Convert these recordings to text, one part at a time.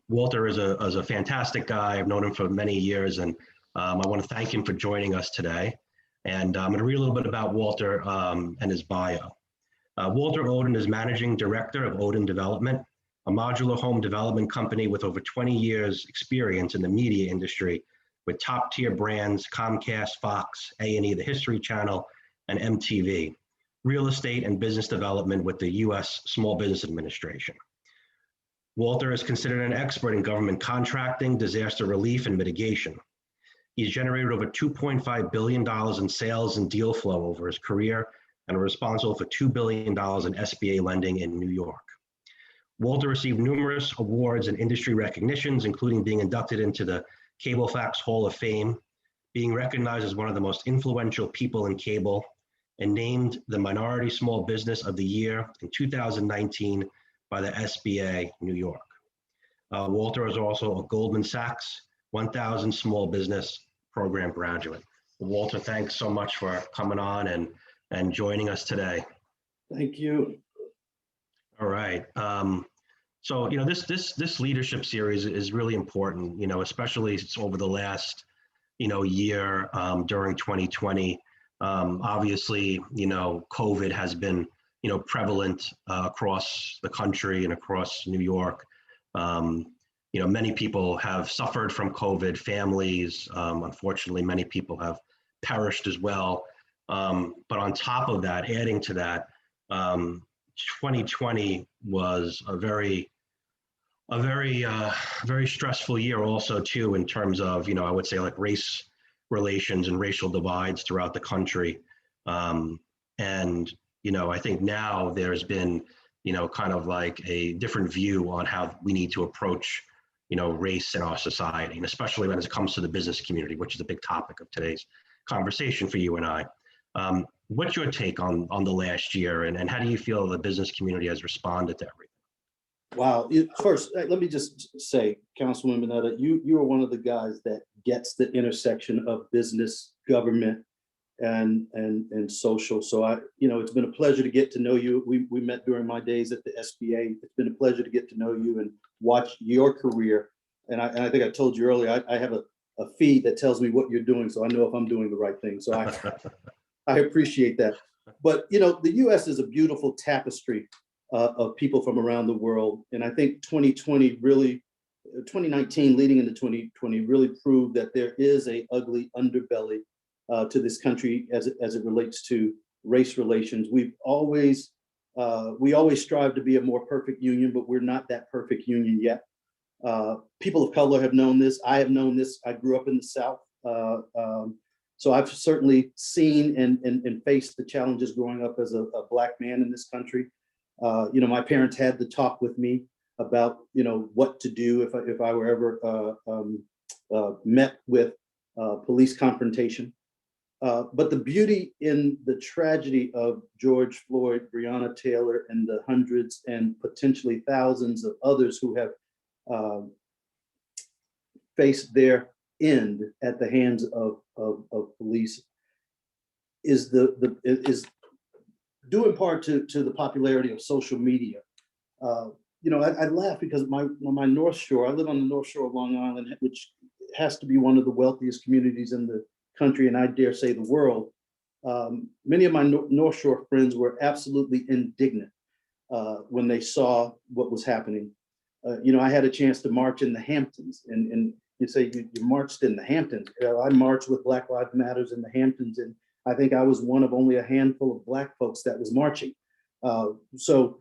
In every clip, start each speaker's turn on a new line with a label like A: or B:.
A: Walter is a fantastic guy. I've known him for many years, and I want to thank him for joining us today. And I'm going to read a little bit about Walter and his bio. Walter Oden is Managing Director of Oden Development, a modular home development company with over 20 years experience in the media industry with top-tier brands Comcast, Fox, A&E, the History Channel, and MTV, real estate and business development with the U.S. Small Business Administration. Walter is considered an expert in government contracting, disaster relief, and mitigation. He's generated over $2.5 billion in sales and deal flow over his career and are responsible for $2 billion in SBA lending in New York. Walter received numerous awards and industry recognitions, including being inducted into the Cablefax Hall of Fame, being recognized as one of the most influential people in cable, and named the Minority Small Business of the Year in 2019 by the SBA New York. Walter is also a Goldman Sachs 1000 Small Business Program graduate. Walter, thanks so much for coming on and joining us today.
B: Thank you.
A: All right. So, this leadership series is really important, especially over the last, year during 2020. Obviously, COVID has been, prevalent across the country and across New York. Many people have suffered from COVID, families. Unfortunately, many people have perished as well. But on top of that, adding to that, 2020 was a very stressful year also too, in terms of, I would say like race relations and racial divides throughout the country. And, I think now there's been, kind of like a different view on how we need to approach, race in our society, and especially when it comes to the business community, which is a big topic of today's conversation for you and I. What's your take on the last year, and how do you feel the business community has responded to everything?
B: Wow. First, let me just say, Councilman Manetta, you are one of the guys that gets the intersection of business, government, and social. So it's been a pleasure to get to know you. We met during my days at the SBA. It's been a pleasure to get to know you and watch your career. And I think I told you earlier, I have a feed that tells me what you're doing, so I know if I'm doing the right thing. So I appreciate that. But the U.S. is a beautiful tapestry of people from around the world, and I think 2019 leading into 2020 really proved that there is a ugly underbelly to this country as it relates to race relations. We always strive to be a more perfect union, but we're not that perfect union yet. People of color have known this. I have known this. I grew up in the South. So I've certainly seen and faced the challenges growing up as a Black man in this country. My parents had to talk with me about, what to do if I were ever met with police confrontation. But the beauty in the tragedy of George Floyd, Breonna Taylor, and the hundreds and potentially thousands of others who have faced their end at the hands of police is due in part to the popularity of social media. I laugh because my North Shore, I live on the North Shore of Long Island, which has to be one of the wealthiest communities in the country, and I dare say the world. Many of my North Shore friends were absolutely indignant when they saw what was happening. I had a chance to march in the Hamptons, and you say you marched in the Hamptons. I marched with Black Lives Matters in the Hamptons, and I think I was one of only a handful of Black folks that was marching. So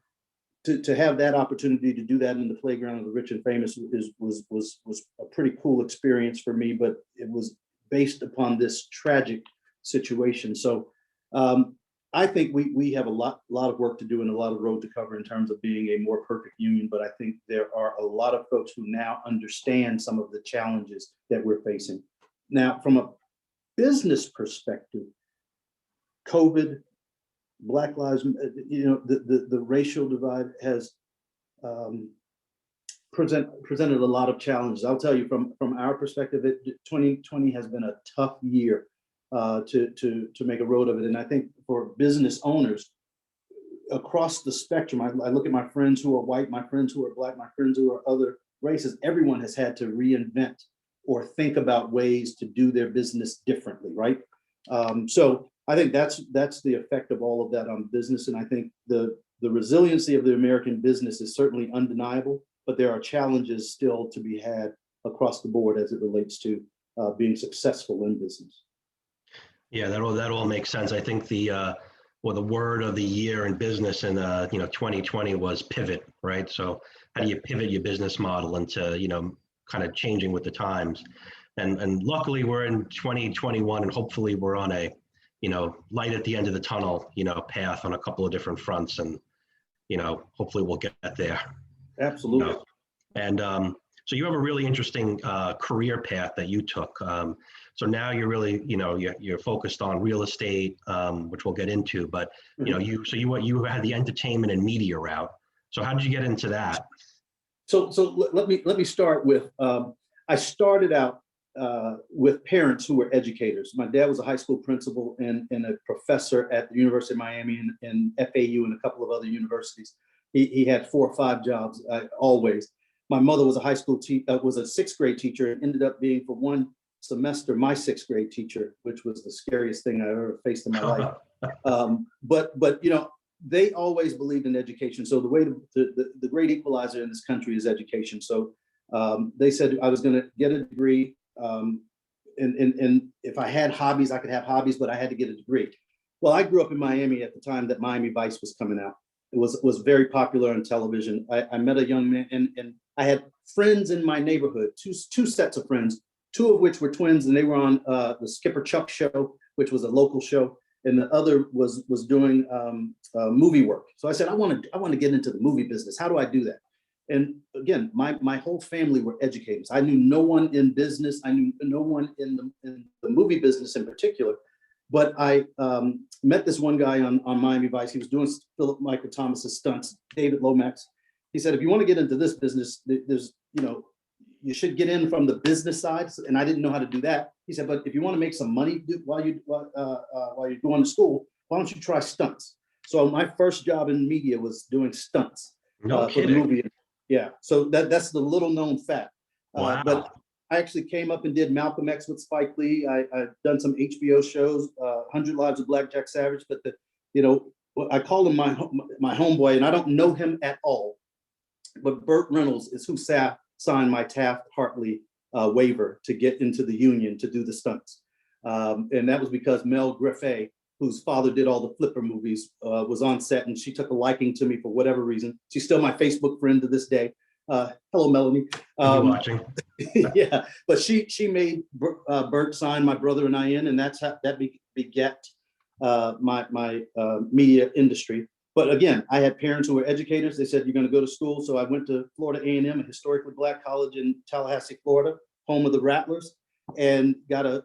B: to have that opportunity to do that in the playground of the rich and famous was a pretty cool experience for me, but it was based upon this tragic situation. So I think we have a lot of work to do and a lot of road to cover in terms of being a more perfect union, but I think there are a lot of folks who now understand some of the challenges that we're facing. Now, from a business perspective, COVID, Black Lives, the racial divide has presented a lot of challenges. I'll tell you from our perspective, 2020 has been a tough year to make a road of it. And I think for business owners across the spectrum, I look at my friends who are white, my friends who are Black, my friends who are other races, everyone has had to reinvent or think about ways to do their business differently, right? So I think that's the effect of all of that on business. And I think the resiliency of the American business is certainly undeniable, but there are challenges still to be had across the board as it relates to being successful in business.
A: Yeah, that all makes sense. I think the word of the year in business in 2020 was pivot, right? So how do you pivot your business model into kind of changing with the times? And luckily we're in 2021, and hopefully we're on a light at the end of the tunnel path on a couple of different fronts, and hopefully we'll get there.
B: Absolutely.
A: And so you have a really interesting career path that you took. So now you're really, you're focused on real estate, which we'll get into. But you had the entertainment and media route. So how did you get into that?
B: So let me start with. I started out with parents who were educators. My dad was a high school principal and a professor at the University of Miami and FAU and a couple of other universities. He had 4 or 5 jobs always. My mother was a high school was a 6th grade teacher, and ended up being for one semester my 6th grade teacher, which was the scariest thing I ever faced in my life. But they always believed in education. So the way the great equalizer in this country is education. So they said I was going to get a degree, and if I had hobbies, I could have hobbies, but I had to get a degree. Well, I grew up in Miami at the time that Miami Vice was coming out. It was very popular on television. I met a young man, and I had friends in my neighborhood, two sets of friends, 2 of which were twins, and they were on the Skipper Chuck show, which was a local show, and the other was doing movie work. So I said, I want to get into the movie business. How do I do that? And again, my whole family were educators. I knew no one in business. I knew no one in the movie business in particular. But I met this one guy on Miami Vice. He was doing Philip Michael Thomas's stunts, David Lomax. He said, if you want to get into this business, there's, you should get in from the business side. And I didn't know how to do that. He said, but if you want to make some money while you're going to school, why don't you try stunts? So my first job in media was doing stunts
A: No
B: for the
A: kidding.
B: movie. Yeah, so that's the little known fact.
A: Wow.
B: But I actually came up and did Malcolm X with Spike Lee. I've done some HBO shows, 100 Lives of Blackjack Savage. But I call him my homeboy, and I don't know him at all. But Burt Reynolds is who signed my Taft-Hartley waiver to get into the union to do the stunts, and that was because Mel Griffey, whose father did all the Flipper movies, was on set, and she took a liking to me for whatever reason. She's still my Facebook friend to this day. Hello, Melanie.
A: Watching.
B: Yeah, but she made Bert sign my brother and I in, and that's how that beget my media industry. But again, I had parents who were educators. They said, you're going to go to school. So I went to Florida A&M, a historically Black college in Tallahassee, Florida, home of the Rattlers, and I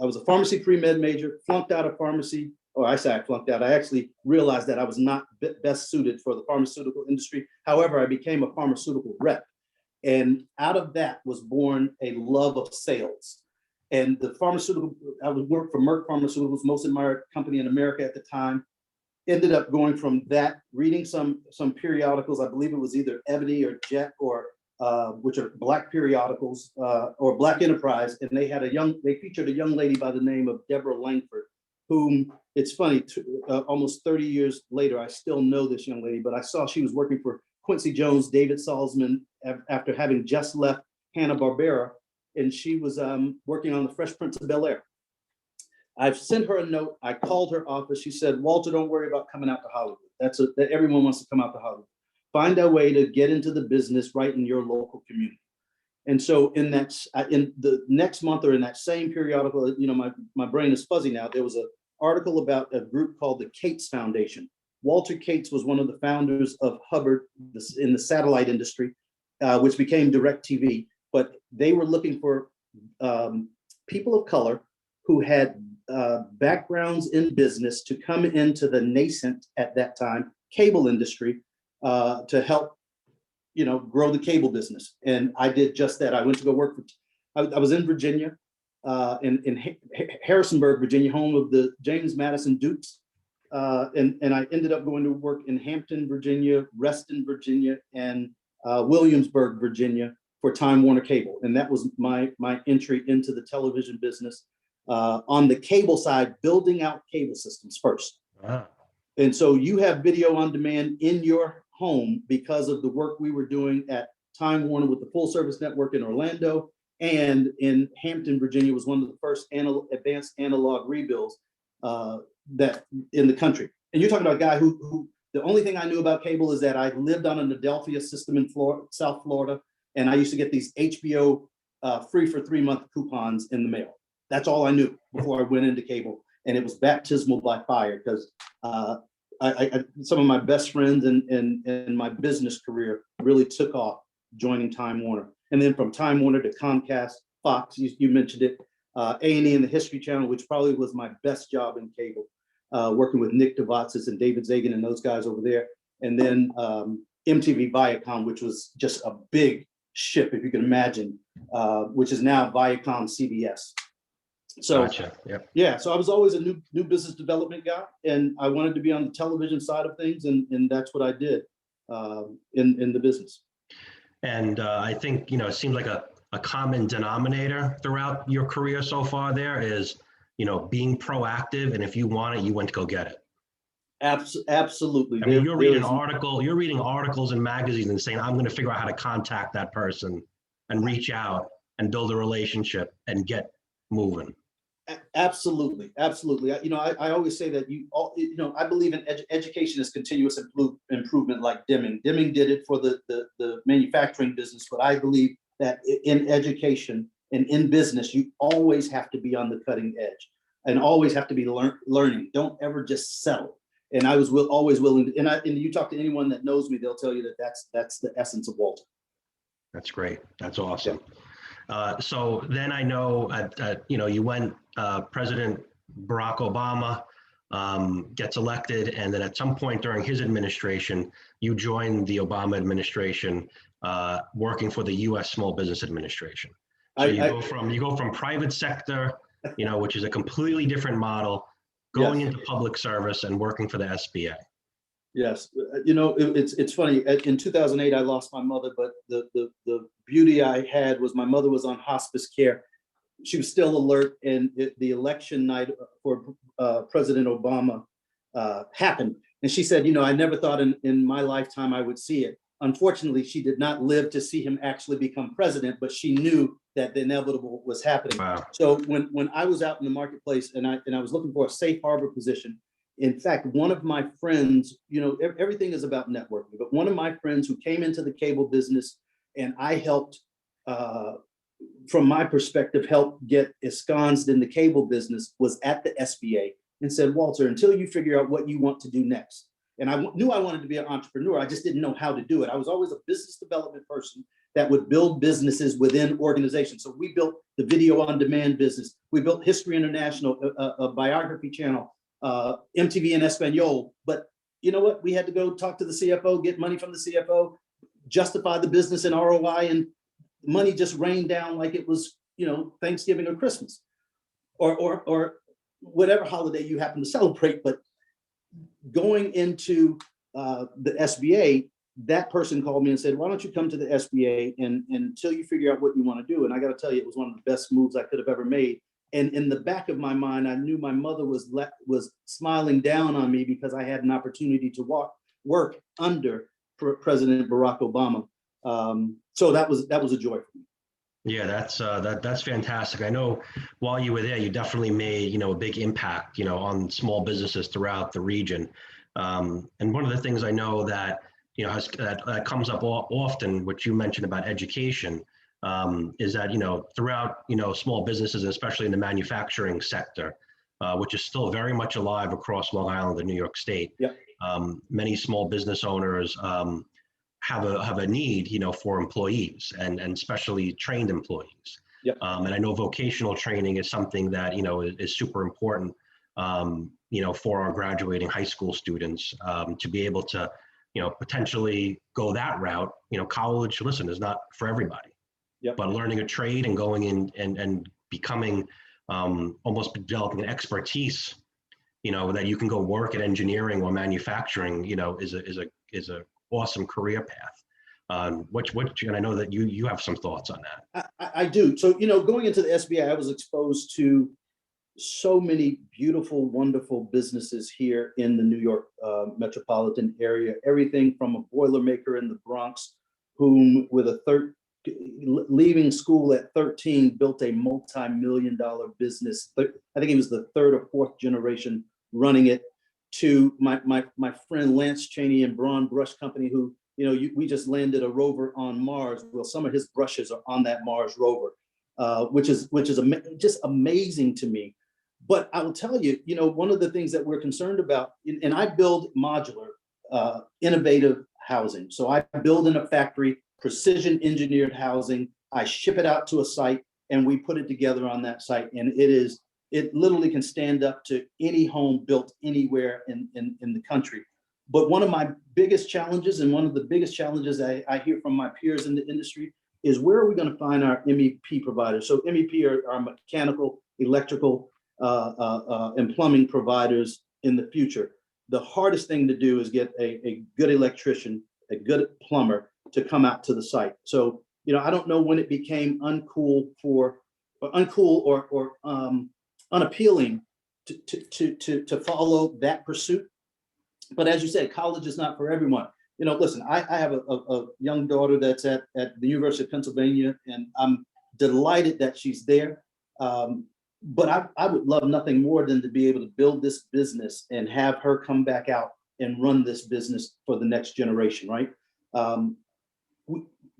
B: was a pharmacy pre-med major, flunked out of pharmacy. Or I say I flunked out. I actually realized that I was not best suited for the pharmaceutical industry. However, I became a pharmaceutical rep. And out of that was born a love of sales. And the pharmaceutical, I would work for Merck Pharmaceuticals, most admired company in America at the time. Ended up going from that, reading some periodicals. I believe it was either Ebony or Jet, or which are Black periodicals, or Black Enterprise. And they featured a young lady by the name of Deborah Langford, whom, it's funny, almost 30 years later, I still know this young lady, but I saw she was working for Quincy Jones, David Salzman, after having just left Hanna-Barbera, and she was working on the Fresh Prince of Bel-Air. I've sent her a note. I called her office. She said, Walter, don't worry about coming out to Hollywood. That everyone wants to come out to Hollywood. Find a way to get into the business right in your local community. And so in the next month, or in that same periodical, my brain is fuzzy now, there was an article about a group called the Cates Foundation. Walter Cates was one of the founders of Hubbard in the satellite industry, which became DirecTV. But they were looking for people of color who had backgrounds in business to come into the nascent, at that time, cable industry to help grow the cable business. And I did just that. I went to go work I was in Virginia, in Harrisonburg, Virginia, home of the James Madison Dukes. And I ended up going to work in Hampton, Virginia, Reston, Virginia, and Williamsburg, Virginia, for Time Warner Cable, and that was my entry into the television business. On the cable side, building out cable systems first.
A: Ah.
B: And so you have video on demand in your home because of the work we were doing at Time Warner with the full service network in Orlando, and in Hampton, Virginia was one of the first advanced analog rebuilds that in the country. And you're talking about a guy who the only thing I knew about cable is that I lived on an Adelphia system in South Florida, and I used to get these HBO free for 3-month coupons in the mail. That's all I knew before I went into cable, and it was baptismal by fire because some of my best friends in my business career really took off joining Time Warner. And then from Time Warner to Comcast, Fox, you mentioned it, A&E and the History Channel, which probably was my best job in cable, working with Nick DeVatsis and David Zagan and those guys over there. And then MTV Viacom, which was just a big ship, if you can imagine, which is now Viacom CBS. So,
A: Gotcha. Yep.
B: Yeah, so I was always a new business development guy, and I wanted to be on the television side of things, and that's what I did in the business.
A: And I think, it seems like a common denominator throughout your career so far there is, being proactive. And if you want it, you went to go get it.
B: Absolutely.
A: I mean, you're reading articles in magazines and saying, I'm going to figure out how to contact that person and reach out and build a relationship and get moving.
B: Absolutely. I always say that I believe in education is continuous improvement, like Deming. Deming did it for the manufacturing business, but I believe that in education and in business, you always have to be on the cutting edge and always have to be learning. Don't ever just settle. And I was always willing to, and you talk to anyone that knows me, they'll tell you that that's the essence of Walter.
A: That's great. That's awesome. Yeah. So then I know, you went, President Barack Obama gets elected, and then at some point during his administration, you joined the Obama administration, working for the U.S. Small Business Administration. So you go from private sector, which is a completely different model, going into public service and working for the SBA.
B: Yes, it's funny. In 2008, I lost my mother, but the beauty I had was my mother was on hospice care. She was still alert, and the election night for President Obama happened. And she said, I never thought in my lifetime I would see it. Unfortunately, she did not live to see him actually become president, but she knew that the inevitable was happening.
A: Wow.
B: So when I was out in the marketplace and I was looking for a safe harbor position, in fact, one of my friends, everything is about networking, but one of my friends who came into the cable business and I helped, from my perspective, help get ensconced in the cable business was at the SBA and said, Walter, until you figure out what you want to do next. And I knew I wanted to be an entrepreneur. I just didn't know how to do it. I was always a business development person that would build businesses within organizations. So we built the video on demand business. We built History International, a biography channel, MTV and Espanol. But you know what? We had to go talk to the CFO, get money from the CFO, justify the business and ROI, and money just rained down like it was, Thanksgiving or Christmas or whatever holiday you happen to celebrate. But going into the SBA, that person called me and said, why don't you come to the SBA and until you figure out what you want to do? And I got to tell you, it was one of the best moves I could have ever made. And in the back of my mind, I knew my mother was smiling down on me because I had an opportunity to work under President Barack Obama. So that was a joy for me.
A: Yeah, that's fantastic. I know while you were there, you definitely made, a big impact, on small businesses throughout the region. And one of the things I know that, that comes up often, which you mentioned about education, is that, throughout, small businesses, especially in the manufacturing sector, which is still very much alive across Long Island and New York State.
B: Yep.
A: Many small business owners have a need, for employees and especially trained employees.
B: Yep.
A: And I know vocational training is something that, is super important, for our graduating high school students to be able to, potentially go that route. College, listen, is not for everybody.
B: Yep. But
A: learning a trade and going in and becoming almost developing an expertise, that you can go work at engineering or manufacturing, is a awesome career path. And I know that you have some thoughts on that.
B: I do. So, going into the SBA, I was exposed to so many beautiful, wonderful businesses here in the New York metropolitan area. Everything from a Boilermaker in the Bronx, whom leaving school at 13, built a multi-million-dollar business. I think he was the third or fourth generation running it. To my friend Lance Cheney and Braun Brush Company, who we just landed a rover on Mars. Well, some of his brushes are on that Mars rover, which is just amazing to me. But I will tell you, one of the things that we're concerned about, and I build modular, innovative housing. So I build in a factory, precision engineered housing. I ship it out to a site, and we put it together on that site. And it literally can stand up to any home built anywhere in the country. But one of my biggest challenges, and one of the biggest challenges I hear from my peers in the industry, is where are we going to find our MEP providers? So MEP are our mechanical, electrical, and plumbing providers in the future. The hardest thing to do is get a good electrician, a good plumber to come out to the site. So, I don't know when it became uncool or unappealing to follow that pursuit. But as you said, college is not for everyone. Listen, I have a young daughter that's at the University of Pennsylvania, and I'm delighted that she's there. But I would love nothing more than to be able to build this business and have her come back out and run this business for the next generation, right?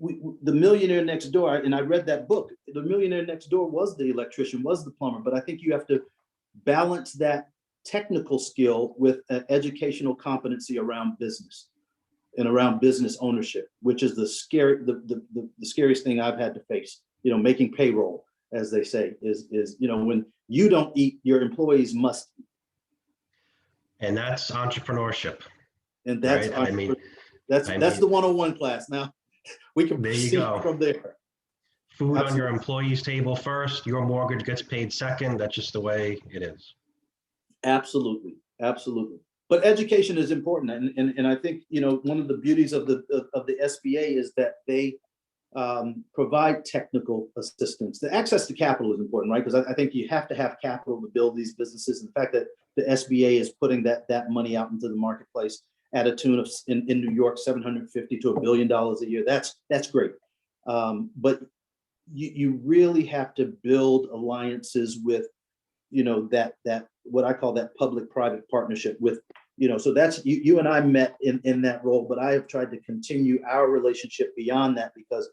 B: The Millionaire Next Door, and I read that book. The Millionaire Next Door was the electrician, was the plumber, but I think you have to balance that technical skill with an educational competency around business and around business ownership, which is the scariest thing I've had to face. Making payroll, as they say, is when you don't eat, your employees must eat.
A: And that's entrepreneurship.
B: And that's right? That's the 101 class. Now we can proceed from there.
A: Food Absolutely. On your employee's table first, your mortgage gets paid second. That's just the way it is.
B: Absolutely. But education is important. And I think, one of the beauties of the SBA is that they provide technical assistance. The access to capital is important, right? Because I think you have to have capital to build these businesses. And the fact that the SBA is putting that money out into the marketplace at a tune of, in New York, $750 to $1 billion a year, that's great. But you really have to build alliances with, that what I call that public-private partnership with, so that's you and I met in that role, but I have tried to continue our relationship beyond that because,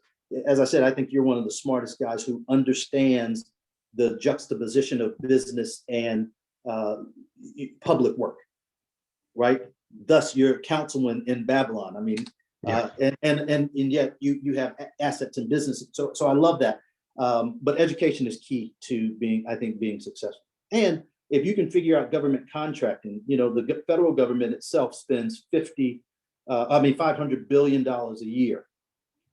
B: as I said, I think you're one of the smartest guys who understands the juxtaposition of business and public work, right? Thus, you're a councilman in Babylon. I mean, yeah. And yet you have assets in business. So I love that. But education is key to being successful. And if you can figure out government contracting, the federal government itself spends $500 billion a year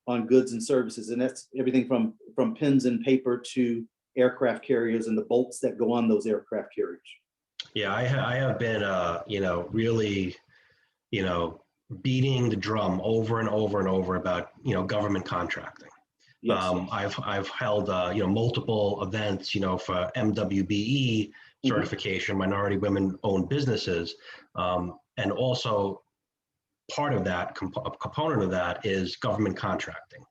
B: on goods and services. And that's everything from pens and paper to aircraft carriers and the bolts that go on those aircraft carriers.
A: Yeah, I have been, really, beating the drum over and over and over about, government contracting. Yes. I've held, multiple events, for MWBE certification, minority women-owned businesses, and also part of that, a component of that is government contracting.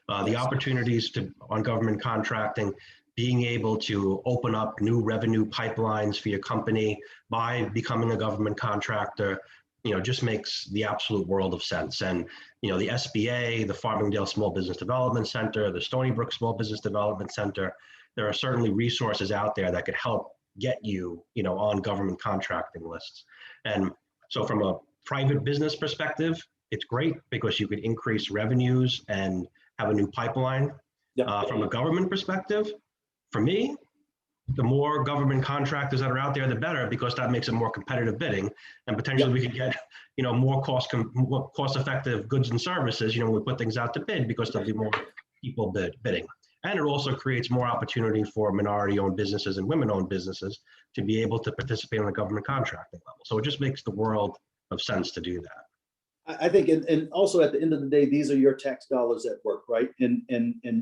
A: The opportunities on government contracting, being able to open up new revenue pipelines for your company by becoming a government contractor, just makes the absolute world of sense. And, the SBA, the Farmingdale Small Business Development Center, the Stony Brook Small Business Development Center, there are certainly resources out there that could help get you, on government contracting lists. And so from a private business perspective, it's great because you could increase revenues and have a new pipeline. Yep. From a government perspective, for me, the more government contractors that are out there, the better, because that makes it more competitive bidding, and potentially we could get, more cost-effective goods and services, when we put things out to bid, because there'll be more people bidding. And it also creates more opportunity for minority-owned businesses and women-owned businesses to be able to participate on the government contracting level. So it just makes the world of sense to do that.
B: I think, and also at the end of the day, these are your tax dollars at work, right? And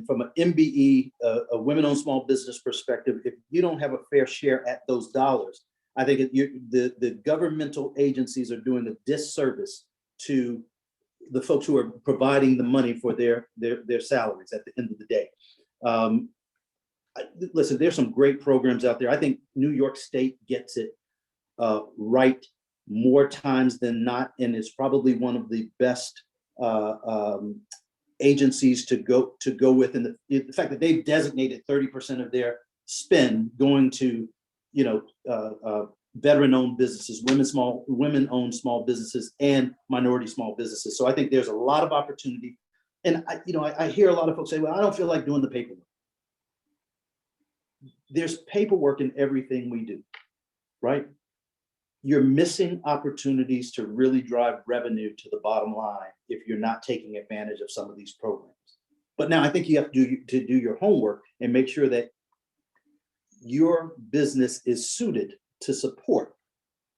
B: from an MBE, a women-owned small business perspective, if you don't have a fair share at those dollars, I think the governmental agencies are doing a disservice to the folks who are providing the money for their salaries at the end of the day. Listen, there's some great programs out there. I think New York State gets it right more times than not, and it's probably one of the best agencies to go with. And the fact that they've designated 30% of their spend going to, veteran-owned businesses, women-owned small businesses, and minority small businesses. So I think there's a lot of opportunity. And I hear a lot of folks say, "Well, I don't feel like doing the paperwork." There's paperwork in everything we do, right? You're missing opportunities to really drive revenue to the bottom line if you're not taking advantage of some of these programs. But now I think you have to do your homework and make sure that your business is suited to support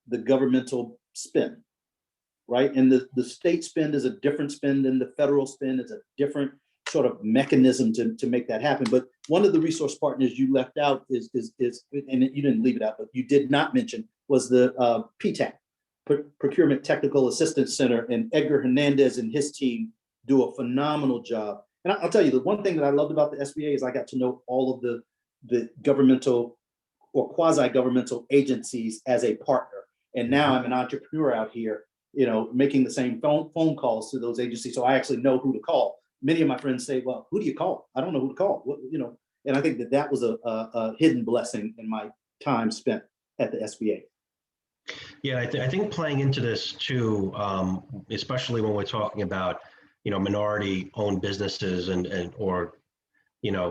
B: the governmental spend, right? And the state spend is a different spend than the federal spend. It's a different sort of mechanism to make that happen. But one of the resource partners you left out is and you didn't leave it out, but you did not mention, was the PTAC, Procurement Technical Assistance Center, and Edgar Hernandez and his team do a phenomenal job. And I'll tell you, the one thing that I loved about the SBA is I got to know all of the governmental or quasi-governmental agencies as a partner. And now I'm an entrepreneur out here, making the same phone calls to those agencies. So I actually know who to call. Many of my friends say, "Well, who do you call?" I don't know who to call. And I think that was a hidden blessing in my time spent at the SBA.
A: Yeah, I think playing into this too, especially when we're talking about, minority-owned businesses or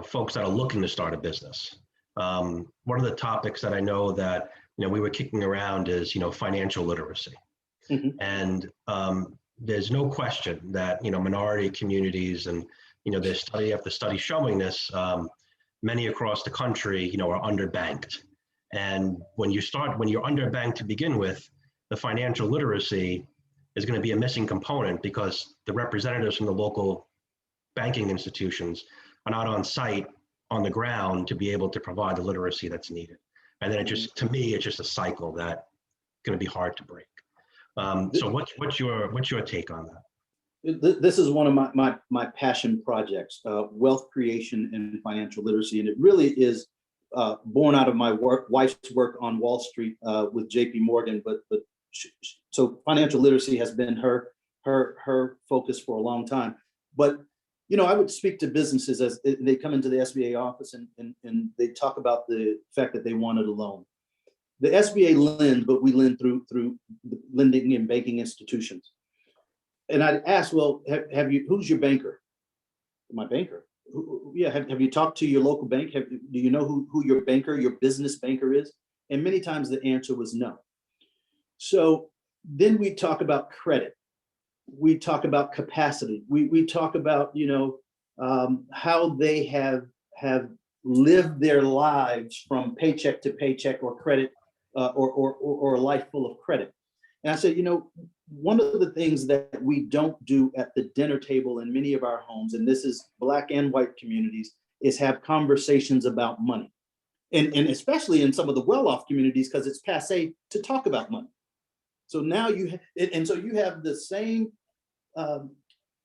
A: folks that are looking to start a business. One of the topics that I know that we were kicking around is financial literacy, and there's no question that minority communities and there's study after study showing this. Many across the country are underbanked. And when you're underbanked to begin with, the financial literacy is going to be a missing component because the representatives from the local banking institutions are not on site on the ground to be able to provide the literacy that's needed. And then to me, it's just a cycle that's going to be hard to break. So what's your take on that?
B: This is one of my passion projects, wealth creation and financial literacy. And it really is born out of my wife's work on Wall Street with JP Morgan, so financial literacy has been her focus for a long time. But I would speak to businesses as they come into the SBA office and they talk about the fact that they wanted a loan. The SBA lends, but we lend through lending and banking institutions. And I'd ask, well, who's your banker? My banker. Yeah, have you talked to your local bank? Do you know who your business banker is? And many times the answer was no. So then we talk about credit. We talk about capacity. We talk about, how they have lived their lives from paycheck to paycheck or credit or a life full of credit. And I said, one of the things that we don't do at the dinner table in many of our homes, and this is Black and white communities, is have conversations about money. And especially in some of the well-off communities, because it's passé to talk about money. So now you have the same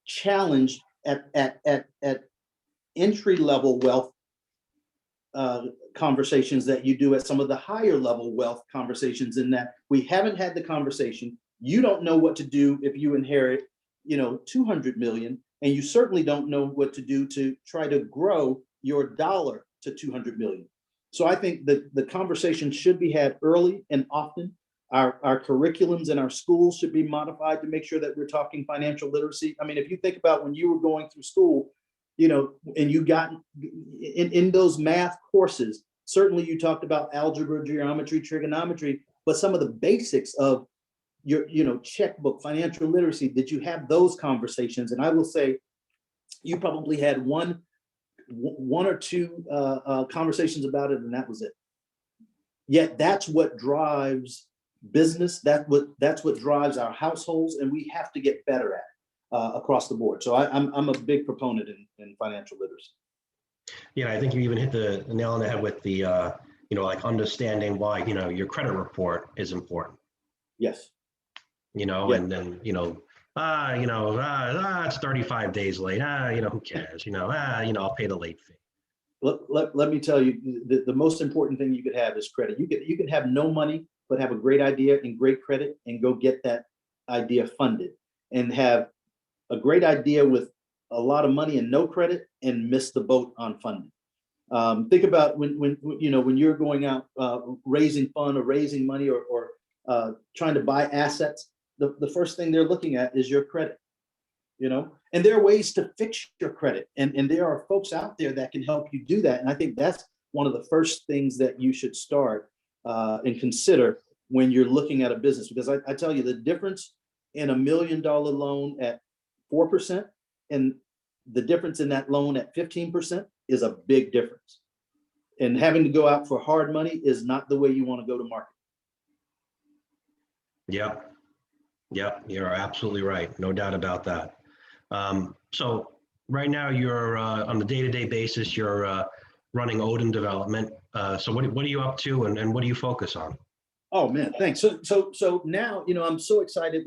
B: challenge at entry-level wealth conversations that you do at some of the higher level wealth conversations, in that we haven't had the conversation. You don't know what to do if you inherit, 200 million, and you certainly don't know what to do to try to grow your dollar to 200 million. So I think that the conversation should be had early and often. Our curriculums in our schools should be modified to make sure that we're talking financial literacy. I mean, if you think about when you were going through school, and you got in those math courses, certainly you talked about algebra, geometry, trigonometry, but some of the basics of your, checkbook, financial literacy, did you have those conversations? And I will say you probably had one or two conversations about it, and that was it. Yet that's what drives business. That's what drives our households, and we have to get better at across the board. So I'm a big proponent in financial literacy.
A: Yeah, I think you even hit the nail on the head with the, like understanding why, your credit report is important,
B: Yes.
A: Yeah. And then, it's 35 days late. Who cares? I'll pay the late fee.
B: Let me tell you, the most important thing you could have is credit. You can have no money, but have a great idea and great credit and go get that idea funded, and have a great idea with a lot of money and no credit and miss the boat on funding. Think about when you're going out raising fund or raising money or trying to buy assets, the first thing they're looking at is your credit. And there are ways to fix your credit, and there are folks out there that can help you do that. And I think that's one of the first things that you should start and consider when you're looking at a business, because I tell you, the difference in $1 million loan at 4% and the difference in that loan at 15% is a big difference. And having to go out for hard money is not the way you want to go to market.
A: Yeah, you're absolutely right. No doubt about that. So right now you're on the day-to-day basis, you're running Oden development. So what are you up to, and what do you focus on?
B: Oh man, thanks. So now, I'm so excited.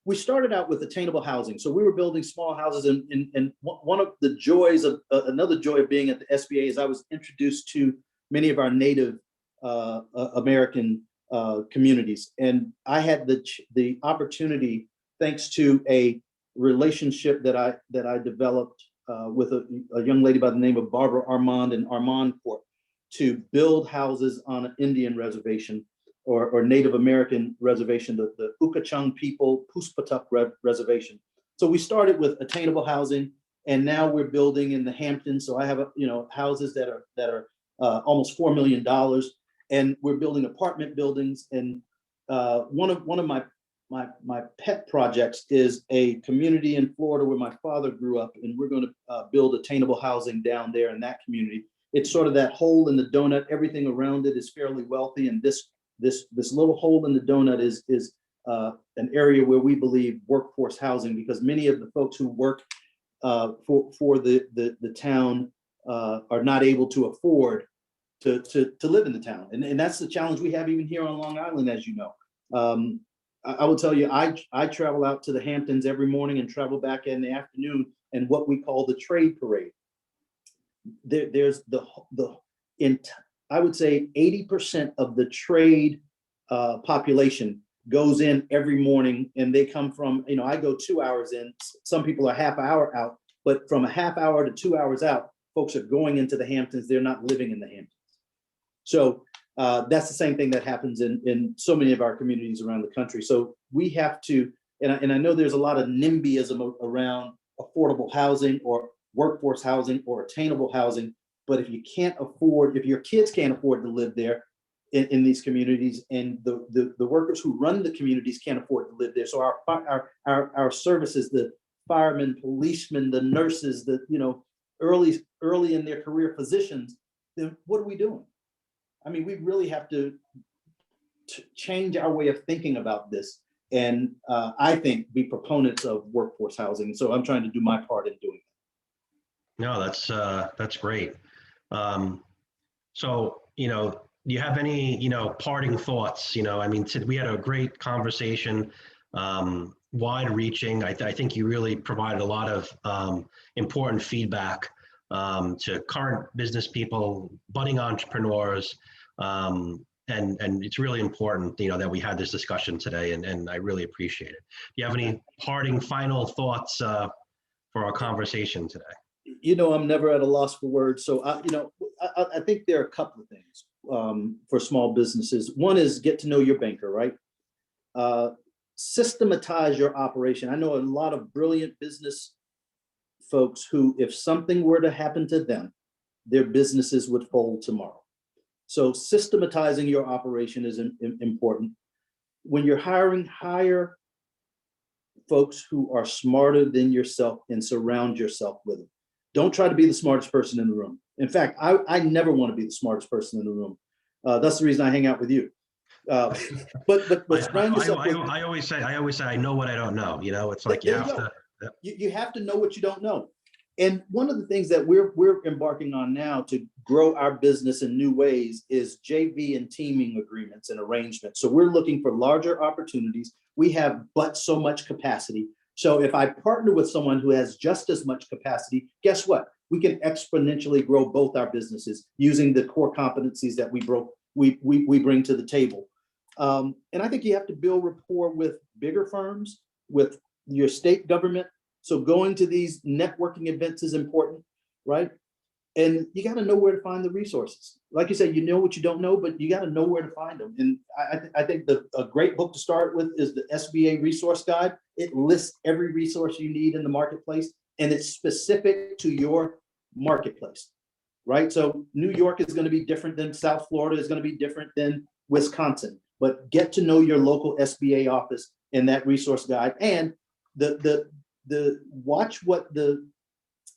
B: We started out with attainable housing. So we were building small houses, and one of the joys of another joy of being at the SBA is I was introduced to many of our Native American communities, and I had the opportunity, thanks to a relationship that I developed with a young lady by the name of Barbara Armand in Armandport, to build houses on an Indian reservation or Native American reservation, the Ukachung people, Puspatuk reservation. So we started with attainable housing, and now we're building in the Hamptons. So I have houses that are almost $4 million, and we're building apartment buildings. And one of my pet projects is a community in Florida where my father grew up, and we're going to build attainable housing down there in that community. It's sort of that hole in the donut. Everything around it is fairly wealthy, and this little hole in the donut is an area where we believe workforce housing, because many of the folks who work for the town are not able to afford to live in the town, and that's the challenge we have even here on Long Island, as you know. I will tell you, I travel out to the Hamptons every morning and travel back in the afternoon, and what we call the trade parade. There's I would say 80% of the trade population goes in every morning, and they come from, I go 2 hours in, some people are half hour out, but from a half hour to 2 hours out, folks are going into the Hamptons. They're not living in the Hamptons. So that's the same thing that happens in so many of our communities around the country. So we have to, and I know there's a lot of NIMBYism around affordable housing or workforce housing or attainable housing, but if your kids can't afford to live there in these communities, and the workers who run the communities can't afford to live there, so our services, the firemen, policemen, the nurses, early in their career positions, then what are we doing? I mean, we really have to change our way of thinking about this, and I think be proponents of workforce housing. So I'm trying to do my part in doing it.
A: No, that's great. So, do you have any, parting thoughts? I mean, we had a great conversation, wide reaching. I think you really provided a lot of important feedback to current business people, budding entrepreneurs. And it's really important, that we had this discussion today, and I really appreciate it. Do you have any parting final thoughts for our conversation today?
B: I'm never at a loss for words. So, I think there are a couple of things for small businesses. One is get to know your banker, right? Systematize your operation. I know a lot of brilliant business folks who, if something were to happen to them, their businesses would fold tomorrow. So systematizing your operation is important. When you're hiring, hire folks who are smarter than yourself and surround yourself with them. Don't try to be the smartest person in the room. In fact, I never want to be the smartest person in the room. That's the reason I hang out with you. Uh, but trying this up with,
A: I always say, I know what I don't know. You know, it's like you
B: there you
A: have
B: go.
A: to. Yep.
B: You have to know what you don't know. And one of the things that we're embarking on now to grow our business in new ways is JV and teaming agreements and arrangements. So we're looking for larger opportunities. We have but so much capacity. So if I partner with someone who has just as much capacity, guess what? We can exponentially grow both our businesses using the core competencies that we bring to the table. And I think you have to build rapport with bigger firms, with your state government. So going to these networking events is important, right? And you got to know where to find the resources. Like you said, you know what you don't know, but you got to know where to find them. And I think a great book to start with is the SBA Resource Guide. It lists every resource you need in the marketplace, and it's specific to your marketplace, right? So New York is going to be different than South Florida, is going to be different than Wisconsin, but get to know your local SBA office in that resource guide, and the watch what the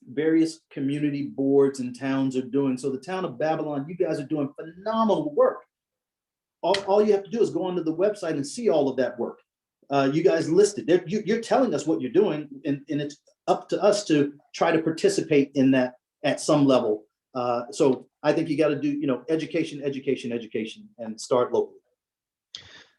B: various community boards and towns are doing. So the town of Babylon, you guys are doing phenomenal work. All you have to do is go onto the website and see all of that work. You guys listed there. You're telling us what you're doing, and it's up to us to try to participate in that at some level. So I think you got to do, education, and start locally.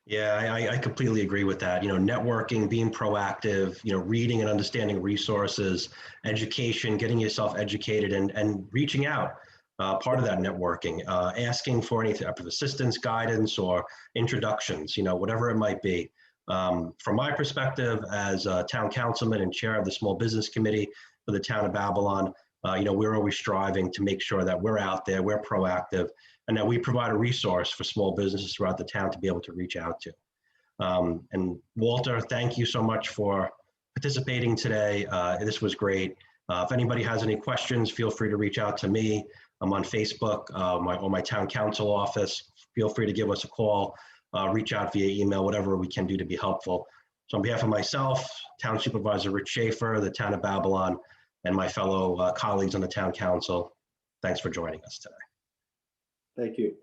A: Yeah, I completely agree with that. Networking, being proactive, reading and understanding resources, education, getting yourself educated, and reaching out. Part of that networking, asking for any type of assistance, guidance, or introductions, whatever it might be. From my perspective as a town councilman and chair of the Small Business Committee for the town of Babylon, we're always striving to make sure that we're out there, we're proactive, and that we provide a resource for small businesses throughout the town to be able to reach out to. And Walter, thank you so much for participating today. This was great. If anybody has any questions, feel free to reach out to me. I'm on Facebook or my town council office. Feel free to give us a call, reach out via email, whatever we can do to be helpful. So on behalf of myself, Town Supervisor Rich Schaefer, the town of Babylon, and my fellow colleagues on the town council, thanks for joining us today.
B: Thank you.